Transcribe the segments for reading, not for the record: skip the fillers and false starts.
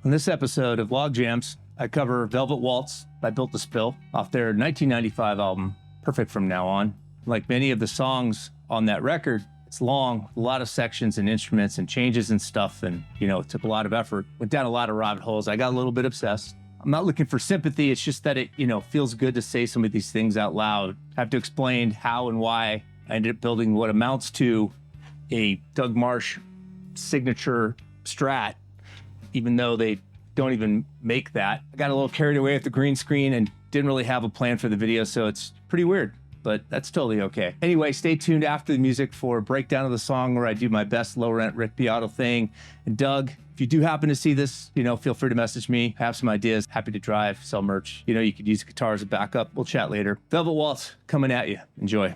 On this episode of Logjams, I cover Velvet Waltz by Built to Spill off their 1995 album, Perfect From Now On. Like many of the songs on that record, it's long, a lot of sections and instruments and changes and stuff, and it took a lot of effort. Went down a lot of rabbit holes. I got a little bit obsessed. I'm not looking for sympathy, it's just that it feels good to say some of these things out loud. I have to explain how and why I ended up building what amounts to a Doug Martsch signature Strat, even though they don't even make that. I got a little carried away with the green screen and didn't really have a plan for the video, so it's pretty weird, but that's totally okay. Anyway, stay tuned after the music for a breakdown of the song where I do my best low-rent Rick Beato thing. And Doug, if you do happen to see this, feel free to message me. I have some ideas. Happy to drive, sell merch. You could use a guitar as a backup. We'll chat later. Velvet Waltz coming at you. Enjoy.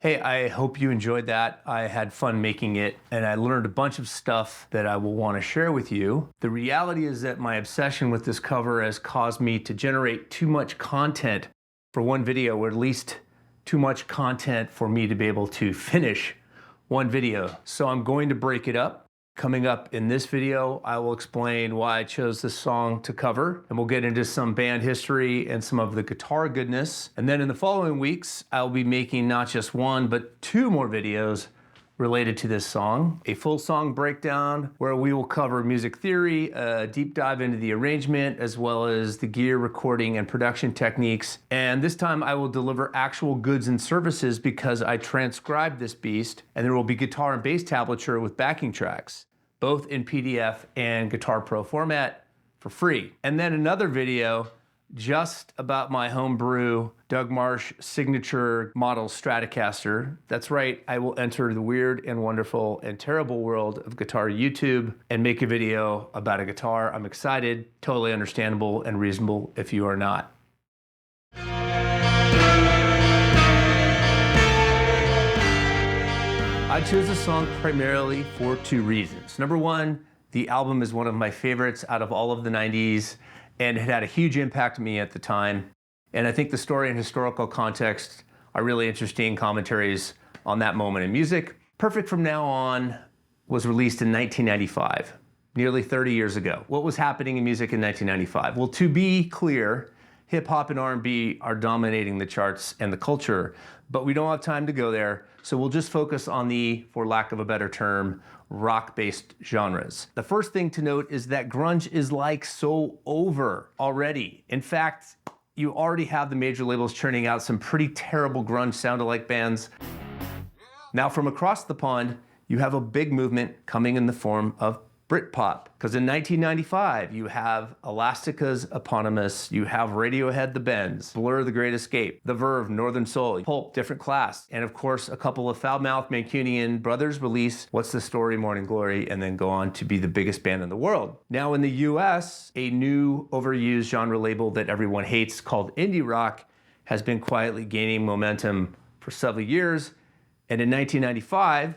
Hey, I hope you enjoyed that. I had fun making it, and I learned a bunch of stuff that I will want to share with you. The reality is that my obsession with this cover has caused me to generate too much content for one video, or at least too much content for me to be able to finish one video. So I'm going to break it up. Coming up in this video, I will explain why I chose this song to cover, and we'll get into some band history and some of the guitar goodness. And then in the following weeks, I'll be making not just one, but two more videos related to this song. A full song breakdown where we will cover music theory, a deep dive into the arrangement, as well as the gear, recording, and production techniques. And this time I will deliver actual goods and services because I transcribed this beast, and there will be guitar and bass tablature with backing tracks, both in PDF and Guitar Pro format for free. And then another video just about my homebrew Doug Martsch signature model Stratocaster. That's right, I will enter the weird and wonderful and terrible world of guitar YouTube and make a video about a guitar. I'm excited, totally understandable and reasonable if you are not. I chose this song primarily for two reasons. Number one, the album is one of my favorites out of all of the 90s, and it had a huge impact on me at the time. And I think the story and historical context are really interesting commentaries on that moment in music. Perfect From Now On was released in 1995, nearly 30 years ago. What was happening in music in 1995? Well, to be clear, hip hop and R&B are dominating the charts and the culture, but we don't have time to go there, so we'll just focus on the, for lack of a better term, rock-based genres. The first thing to note is that grunge is like so over already. In fact, you already have the major labels churning out some pretty terrible grunge sound-alike bands. Now from across the pond, you have a big movement coming in the form of Britpop, because in 1995 you have Elastica's Eponymous, you have Radiohead The Bends, Blur The Great Escape, The Verve Northern Soul, Pulp Different Class, and of course a couple of foul-mouthed Mancunian brothers release What's the Story, Morning Glory, and then go on to be the biggest band in the world. Now in the US, a new overused genre label that everyone hates called indie rock has been quietly gaining momentum for several years, and in 1995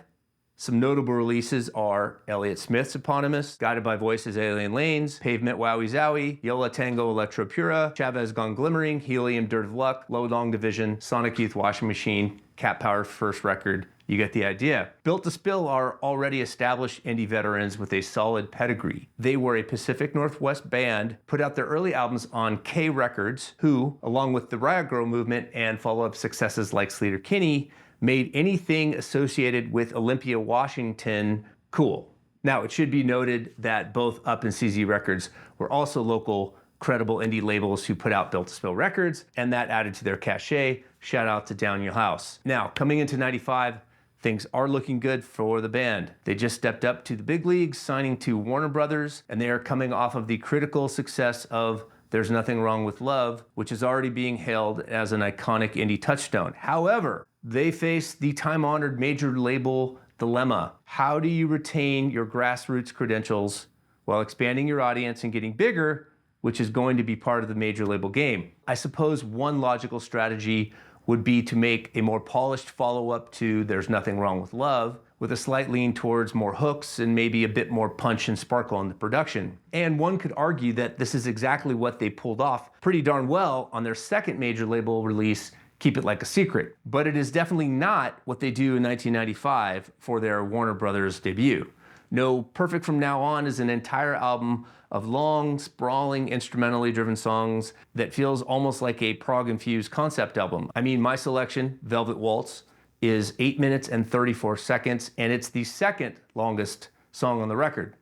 some notable releases are Elliott Smith's Eponymous, Guided by Voices Alien Lanes, Pavement Wowie Zowie, Yola Tango Electro Pura, Chavez Gone Glimmering, Helium Dirt of Luck, Low Long Division, Sonic Youth Washing Machine, Cat Power's first record. You get the idea. Built to Spill are already established indie veterans with a solid pedigree. They were a Pacific Northwest band, put out their early albums on K Records, who, along with the Riot Grrrl movement and follow-up successes like Sleater Kinney, made anything associated with Olympia, Washington cool. Now, it should be noted that both Up and CZ Records were also local, credible indie labels who put out Built to Spill records, and that added to their cachet. Shout out to Down Your House. Now, coming into 95, things are looking good for the band. They just stepped up to the big leagues, signing to Warner Brothers, and they are coming off of the critical success of There's Nothing Wrong with Love, which is already being hailed as an iconic indie touchstone. However, they face the time-honored major label dilemma. How do you retain your grassroots credentials while expanding your audience and getting bigger, which is going to be part of the major label game? I suppose one logical strategy would be to make a more polished follow-up to There's Nothing Wrong with Love, with a slight lean towards more hooks and maybe a bit more punch and sparkle in the production. And one could argue that this is exactly what they pulled off pretty darn well on their second major label release, Keep It Like a Secret. But it is definitely not what they do in 1995 for their Warner Brothers debut. No, Perfect From Now On is an entire album of long, sprawling, instrumentally driven songs that feels almost like a prog-infused concept album. I mean, my selection, Velvet Waltz, is 8 minutes and 34 seconds, and it's the second longest song on the record.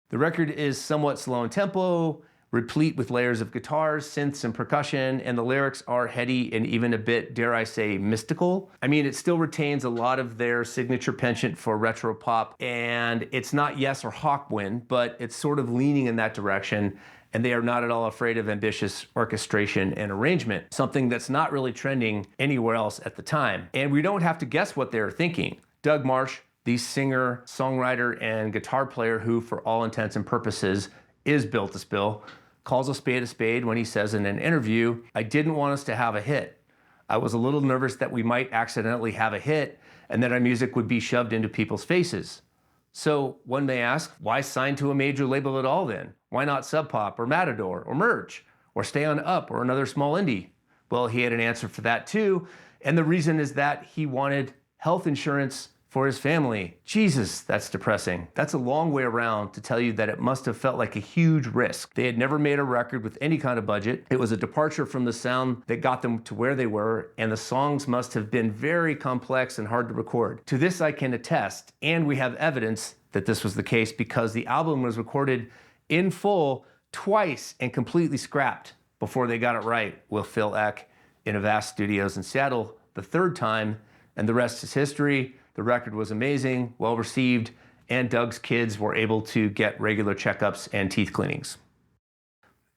The record is somewhat slow in tempo, replete with layers of guitars, synths, and percussion, and the lyrics are heady and even a bit, dare I say, mystical. I mean, it still retains a lot of their signature penchant for retro pop, and it's not Yes or Hawkwind, but it's sort of leaning in that direction, and they are not at all afraid of ambitious orchestration and arrangement, something that's not really trending anywhere else at the time. And we don't have to guess what they're thinking. Doug Martsch, the singer, songwriter, and guitar player who, for all intents and purposes, is Built to Spill, calls a spade when he says in an interview, "I didn't want us to have a hit. I was a little nervous that we might accidentally have a hit and that our music would be shoved into people's faces. So one may ask, why sign to a major label at all then? Why not Sub Pop or Matador or Martsch or stay on Up or another small indie? Well, he had an answer for that too. And the reason is that he wanted health insurance for his family. Jesus, that's depressing. That's a long way around to tell you that it must have felt like a huge risk. They had never made a record with any kind of budget. It was a departure from the sound that got them to where they were, and the songs must have been very complex and hard to record. To this I can attest, and we have evidence that this was the case because the album was recorded in full twice and completely scrapped before they got it right with Phil Eck in Avast Studios in Seattle the third time, and the rest is history. The record was amazing, well received, and Doug's kids were able to get regular checkups and teeth cleanings.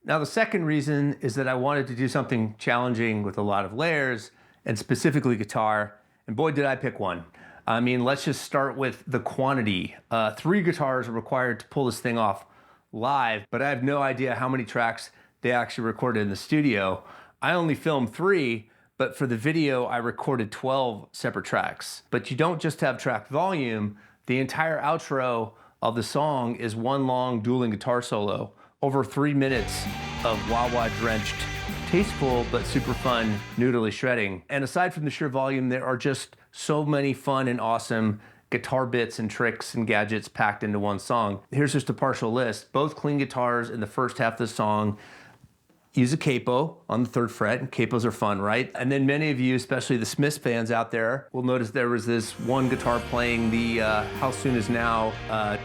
Now, the second reason is that I wanted to do something challenging with a lot of layers, and specifically guitar, and boy, did I pick one. I mean, let's just start with the quantity. 3 guitars are required to pull this thing off live, but I have no idea how many tracks they actually recorded in the studio. I only filmed 3, but for the video, I recorded 12 separate tracks. But you don't just have track volume. The entire outro of the song is one long dueling guitar solo, over 3 minutes of wah-wah drenched, tasteful but super fun noodly shredding. And aside from the sheer volume, there are just so many fun and awesome guitar bits and tricks and gadgets packed into one song. Here's just a partial list. Both clean guitars in the first half of the song use a capo on the 3rd fret, and capos are fun, right? And then many of you, especially the Smiths fans out there, will notice there was this one guitar playing the How Soon Is Now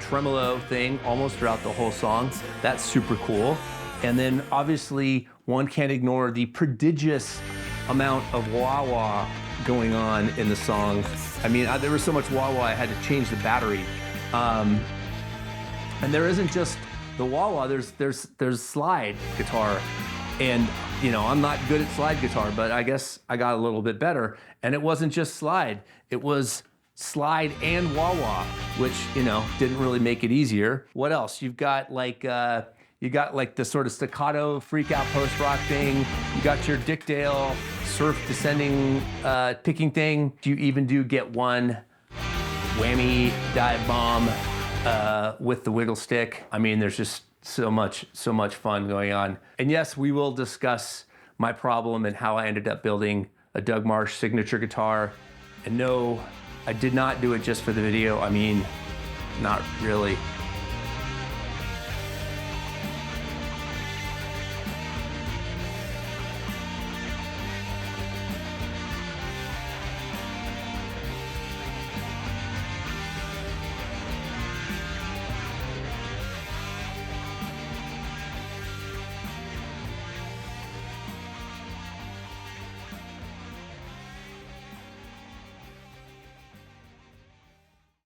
tremolo thing almost throughout the whole song. That's super cool. And then obviously one can't ignore the prodigious amount of wah-wah going on in the song. I mean, there was so much wah-wah I had to change the battery. And there isn't just the wah-wah, there's slide guitar. And, you know, I'm not good at slide guitar, but I guess I got a little bit better. And it wasn't just slide, it was slide and wah-wah, which, you know, didn't really make it easier. What else? You've got like the sort of staccato freak out post-rock thing. You got your Dick Dale surf descending picking thing. You even do get one whammy dive bomb with the wiggle stick. I mean, there's just so much fun going on. And yes, we will discuss my problem and how I ended up building a Doug Martsch signature guitar. And no, I did not do it just for the video. I mean, not really.